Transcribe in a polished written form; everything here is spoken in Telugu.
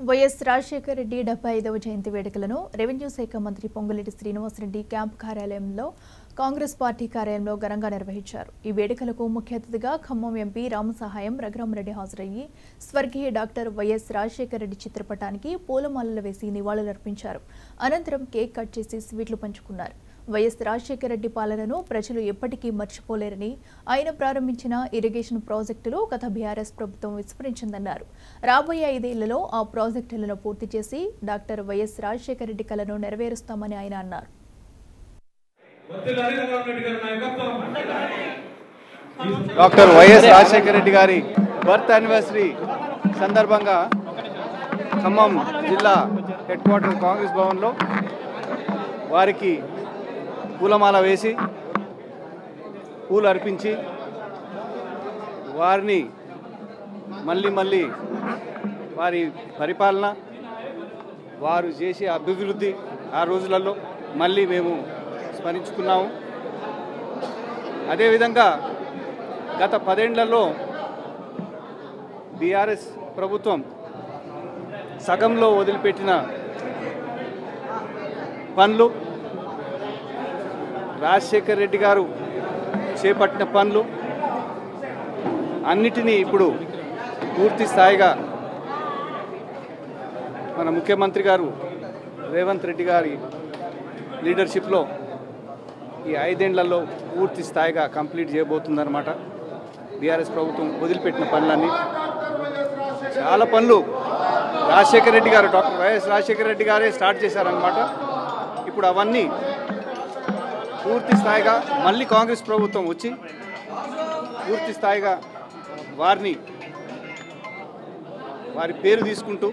వైఎస్ రాజశేఖర రెడ్డి 75వ జయంతి వేడుకలను రెవెన్యూ శాఖ మంత్రి పొంగులేటి శ్రీనివాసరెడ్డి క్యాంప్ కార్యాలయంలో కాంగ్రెస్ పార్టీ కార్యాలయంలో ఘనంగా నిర్వహించారు. ఈ వేడుకలకు ముఖ్య అతిథిగా ఖమ్మం ఎంపీ రామసహాయం రఘురామరెడ్డి హాజరయ్యి స్వర్గీయ డాక్టర్ వైఎస్ రాజశేఖర రెడ్డి చిత్రపటానికి పూలమాలలు వేసి నివాళులర్పించారు. అనంతరం కేక్ కట్ చేసి స్వీట్లు పంచుకున్నారు. వైఎస్ రాజశేఖర రెడ్డి పాలనను ప్రజలు ఎప్పటికీ మర్చిపోలేరని, ఆయన ప్రారంభించిన ఇరిగేషన్ ప్రాజెక్టులు గత బీఆర్ఎస్ ప్రభుత్వం విస్మరించిందన్నారు. రాబోయే 5 ఏళ్లలో ఆ ప్రాజెక్టులను పూర్తి చేసి డాక్టర్ వైఎస్ రాజశేఖర రెడ్డి కలను నెరవేరుస్తామని ఆయన అన్నారు. డాక్టర్ వైఎస్ రాజశేఖర రెడ్డి గారి బర్త్ యానివర్సరీ సందర్భంగా ఖమ్మం జిల్లా హెడ్ క్వార్టర్ కాంగ్రెస్ భవన్లో వారికి పూలమాల వేసి పూలు అర్పించి వారిని మళ్ళీ వారి పరిపాలన, వారు చేసే అభివృద్ధి ఆ రోజులలో మళ్ళీ మేము స్మరించుకున్నాము. అదేవిధంగా గత 10 ఏళ్లలో బీఆర్ఎస్ ప్రభుత్వం సగంలో వదిలిపెట్టిన పనులు, రాజశేఖర రెడ్డి గారు చేపట్టిన పనులు అన్నిటినీ ఇప్పుడు పూర్తి స్థాయిగా మన ముఖ్యమంత్రి గారు రేవంత్ రెడ్డి గారి లీడర్షిప్లో ఈ 5 ఏళ్లలో పూర్తి స్థాయిగా కంప్లీట్ చేయబోతుందన్నమాట. బీఆర్ఎస్ ప్రభుత్వం వదిలిపెట్టిన పనులన్నీ, చాలా పనులు రాజశేఖర రెడ్డి గారు, డాక్టర్ వైఎస్ రాజశేఖర రెడ్డి గారే స్టార్ట్ చేశారన్నమాట. ఇప్పుడు అవన్నీ పూర్తి స్థాయిగా మళ్ళీ కాంగ్రెస్ ప్రభుత్వం వచ్చి పూర్తి స్థాయిగా వారి పేరు తీసుకుంటూ